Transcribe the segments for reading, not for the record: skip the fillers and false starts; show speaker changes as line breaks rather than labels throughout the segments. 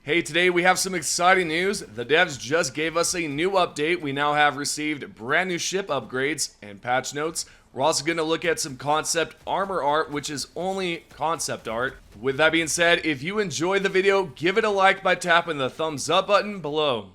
Hey, today we have some exciting news. The devs just gave us a new update. We now have received brand new ship upgrades and patch notes. We're also going to look at some concept armor art, which is only concept art. With that being said, if you enjoyed the video, give it a like by tapping the thumbs up button below.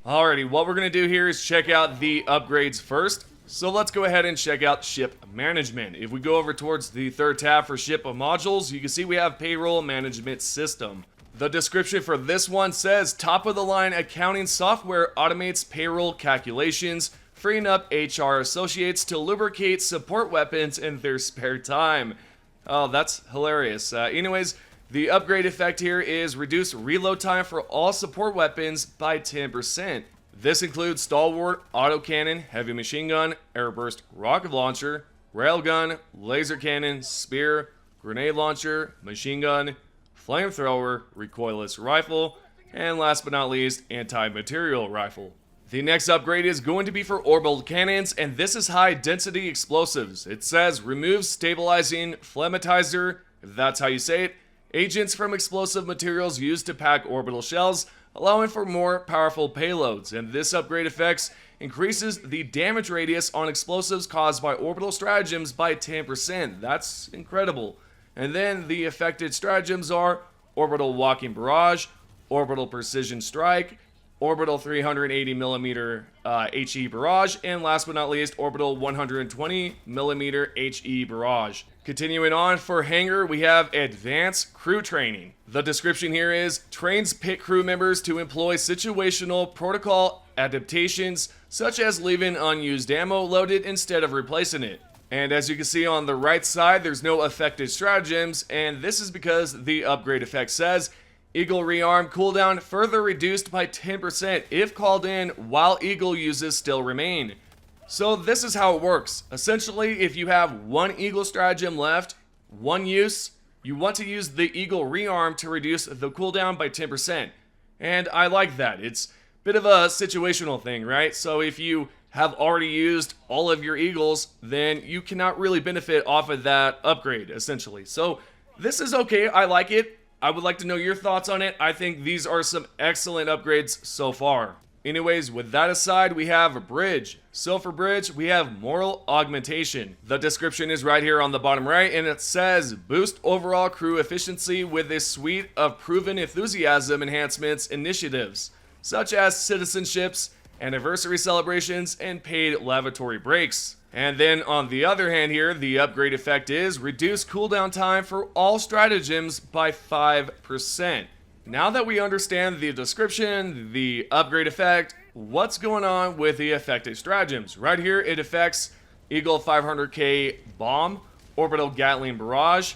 Alrighty, what we're going to do here is check out the upgrades first. So let's go ahead and check out ship management. If we go over towards the third tab for ship modules, you can see we have payroll management system. The description for this one says top of the line accounting software automates payroll calculations, freeing up HR associates to lubricate support weapons in their spare time. Oh, that's hilarious. Anyways, the upgrade effect here is reduce reload time for all support weapons by 10%. This includes stalwart, autocannon, heavy machine gun, airburst rocket launcher, railgun, laser cannon, spear, grenade launcher, machine gun, flamethrower, recoilless rifle, and last but not least, anti-material rifle. The next upgrade is going to be for orbital cannons, and this is high density explosives. It says remove stabilizing phlegmatizer, if that's how you say it, agents from explosive materials used to pack orbital shells, allowing for more powerful payloads, and this upgrade effects increases the damage radius on explosives caused by orbital stratagems by 10%. That's incredible. And then the affected stratagems are orbital walking barrage, orbital precision strike, orbital 380mm HE barrage, and last but not least, orbital 120mm HE barrage. Continuing on for hangar, we have advanced crew training. The description here is trains pit crew members to employ situational protocol adaptations, such as leaving unused ammo loaded instead of replacing it. And as you can see on the right side, there's no affected stratagems, and this is because the upgrade effect says Eagle rearm cooldown further reduced by 10% if called in while Eagle uses still remain. So this is how it works. Essentially, if you have one Eagle stratagem left, one use, you want to use the Eagle rearm to reduce the cooldown by 10%. And I like that. It's a bit of a situational thing, right? So if you have already used all of your Eagles, then you cannot really benefit off of that upgrade, essentially. So this is okay. I like it. I would like to know your thoughts on it. I think these are some excellent upgrades so far. Anyways, with that aside, we have a bridge. So for bridge, we have moral augmentation. The description is right here on the bottom right, and it says boost overall crew efficiency with a suite of proven enthusiasm enhancements initiatives, such as citizenships, anniversary celebrations, and paid lavatory breaks. And then on the other hand here, the upgrade effect is reduce cooldown time for all stratagems by 5%. Now that we understand the description, the upgrade effect, what's going on with the affected stratagems? Right here, it affects Eagle 500K Bomb, Orbital Gatling Barrage,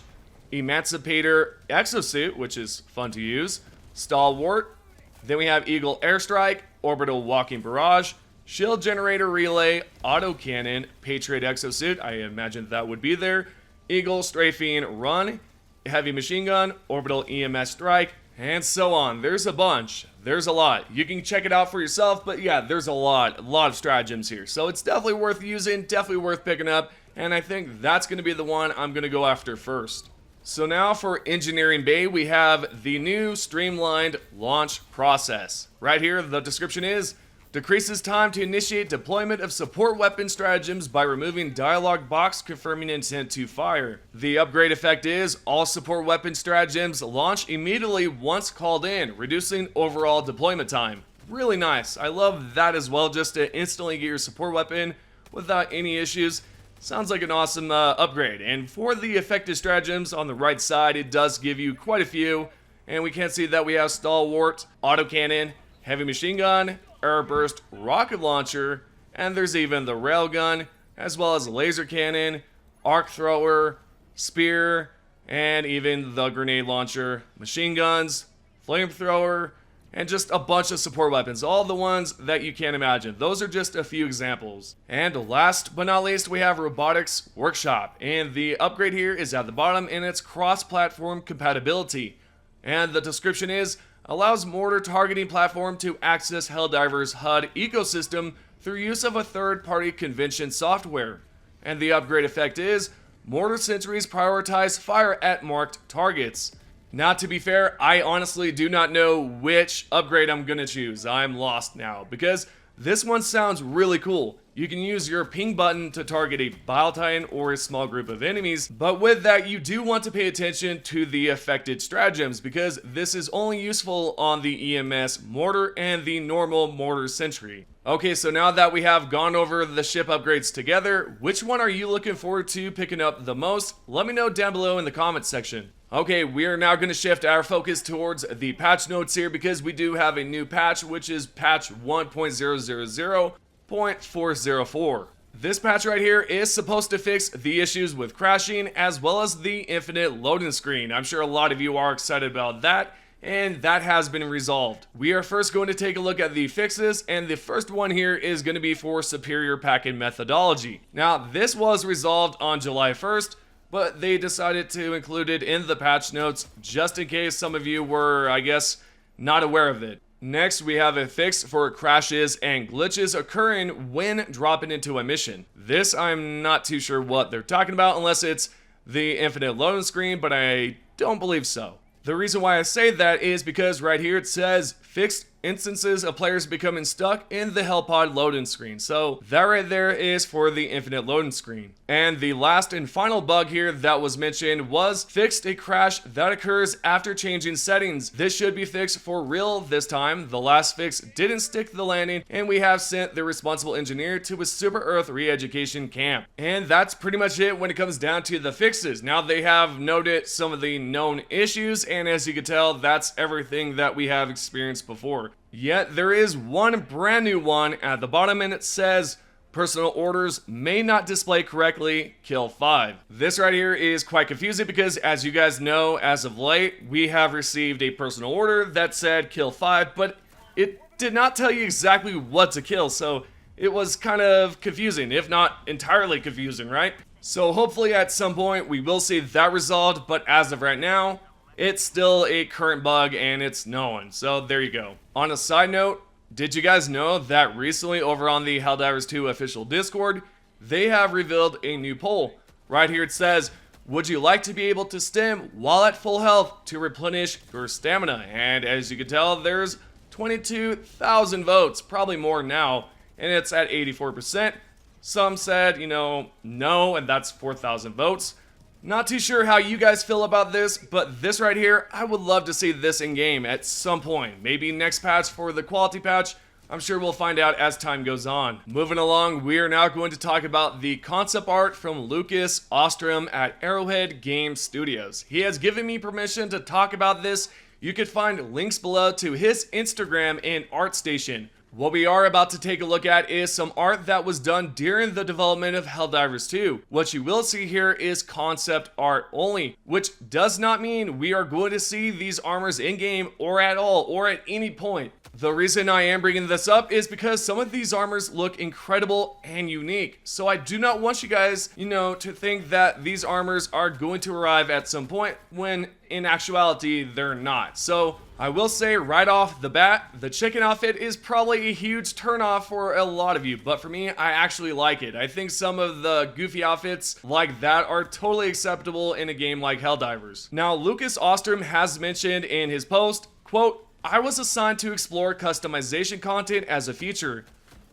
Emancipator Exosuit, which is fun to use, Stalwart, then we have Eagle Airstrike, Orbital Walking Barrage, Shield Generator Relay, Autocannon, Patriot Exosuit, I imagine that would be there, Eagle Strafing Run, Heavy Machine Gun, Orbital EMS Strike, and so on. There's a bunch. There's a lot. You can check it out for yourself, but yeah, there's a lot of stratagems here. So it's definitely worth using, definitely worth picking up, and I think that's going to be the one I'm going to go after first. So now for Engineering Bay, we have the new streamlined launch process. Right here, the description is decreases time to initiate deployment of support weapon stratagems by removing dialog box confirming intent to fire. The upgrade effect is all support weapon stratagems launch immediately once called in, reducing overall deployment time. Really nice. I love that as well, just to instantly get your support weapon without any issues. Sounds like an awesome upgrade. And for the affected stratagems on the right side, it does give you quite a few. And we can see that we have Stalwart, Autocannon, Heavy Machine Gun, Airburst rocket launcher, and there's even the railgun, as well as laser cannon, arc thrower, spear, and even the grenade launcher, machine guns, flamethrower, and just a bunch of support weapons, all the ones that you can imagine. Those are just a few examples. And last but not least, we have Robotics Workshop, and the upgrade here is at the bottom, and it's cross-platform compatibility. And the description is allows mortar targeting platform to access Helldivers HUD ecosystem through use of a third-party convention software. And the upgrade effect is Mortar sentries prioritize fire at marked targets. Now, to be fair, I honestly do not know which upgrade I'm gonna choose. I'm lost now, because this one sounds really cool. You can use your ping button to target a Bile Titan or a small group of enemies, but with that, you do want to pay attention to the affected stratagems, because this is only useful on the EMS mortar and the normal mortar sentry. Okay, so now that we have gone over the ship upgrades together, which one are you looking forward to picking up the most? Let me know down below in the comments section. Okay, we are now going to shift our focus towards the patch notes here, because we do have a new patch, which is patch 1.000.404. This patch right here is supposed to fix the issues with crashing as well as the infinite loading screen. I'm sure a lot of you are excited about that, and that has been resolved. We are first going to take a look at the fixes, and the first one here is going to be for superior packing methodology. Now, this was resolved on July 1st, but they decided to include it in the patch notes just in case some of you were, I guess, not aware of it. Next, we have a fix for crashes and glitches occurring when dropping into a mission. This, I'm not too sure what they're talking about unless it's the infinite loading screen, but I don't believe so. The reason why I say that is because right here it says fixed instances of players becoming stuck in the Hellpod loading screen. So that right there is for the infinite loading screen. And the last and final bug here that was mentioned was fixed a crash that occurs after changing settings. This should be fixed for real this time. The last fix didn't stick the landing, and we have sent the responsible engineer to a Super Earth re-education camp. And that's pretty much it when it comes down to the fixes. Now, they have noted some of the known issues, and as you can tell, that's everything that we have experienced before. Yet there is one brand new one at the bottom, and it says personal orders may not display correctly, kill 5. This right here is quite confusing because, as you guys know, as of late, we have received a personal order that said kill 5, but it did not tell you exactly what to kill, so it was kind of confusing, if not entirely confusing, right? So hopefully at some point we will see that resolved, but as of right now, it's still a current bug and it's known. So there you go. On a side note, did you guys know that recently over on the Helldivers 2 official Discord, they have revealed a new poll. Right here it says, would you like to be able to stim while at full health to replenish your stamina? And as you can tell, there's 22,000 votes, probably more now, and it's at 84%. Some said, no, and that's 4,000 votes. Not too sure how you guys feel about this, but this right here, I would love to see this in game at some point. Maybe next patch for the quality patch. I'm sure we'll find out as time goes on. Moving along, we are now going to talk about the concept art from Lucas Ostrom at Arrowhead Game Studios. He has given me permission to talk about this. You can find links below to his Instagram and ArtStation. What we are about to take a look at is some art that was done during the development of Helldivers 2. What you will see here is concept art only, which does not mean we are going to see these armors in-game or at all, or at any point. The reason I am bringing this up is because some of these armors look incredible and unique. So I do not want you guys, to think that these armors are going to arrive at some point when in actuality they're not. So I will say right off the bat, the chicken outfit is probably a huge turnoff for a lot of you, but for me, I actually like it. I think some of the goofy outfits like that are totally acceptable in a game like Helldivers. Now, Lucas Ostrom has mentioned in his post, quote, I was assigned to explore customization content as a feature.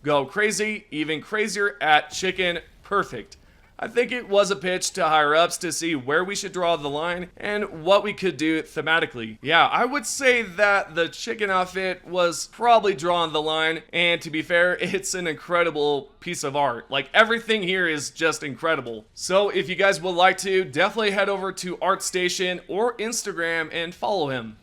Go crazy, even crazier at chicken, perfect. I think it was a pitch to higher ups to see where we should draw the line and what we could do thematically. Yeah, I would say that the chicken outfit was probably drawing the line, and to be fair, it's an incredible piece of art. Like, everything here is just incredible. So if you guys would like to, definitely head over to ArtStation or Instagram and follow him.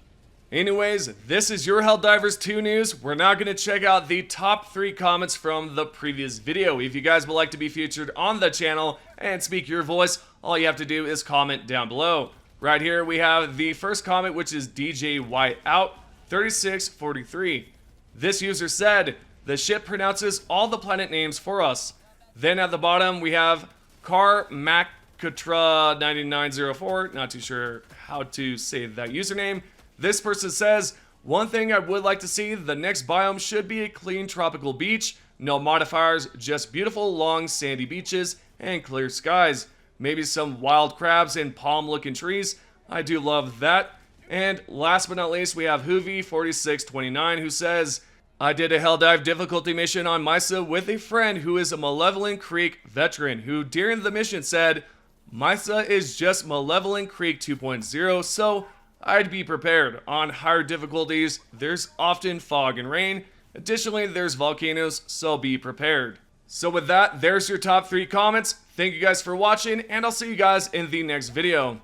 Anyways, this is your Helldivers 2 news. We're now going to check out the top 3 comments from the previous video. If you guys would like to be featured on the channel and speak your voice, all you have to do is comment down below. Right here we have the first comment, which is DJ Whiteout 3643. This user said, the ship pronounces all the planet names for us. Then at the bottom we have Carmacatra9904, not too sure how to say that username. This person says, one thing I would like to see, the next biome should be a clean tropical beach, no modifiers, just beautiful long sandy beaches and clear skies. maybe some wild crabs and palm-looking trees. I do love that. And last but not least, we have Hoovy4629 who says, I did a Helldive difficulty mission on Misa with a friend who is a Malevolent Creek veteran who during the mission said, Misa is just Malevolent Creek 2.0, so I'd be prepared. On higher difficulties, there's often fog and rain. Additionally, there's volcanoes, so be prepared. So with that, there's your top 3 comments. Thank you guys for watching, and I'll see you guys in the next video.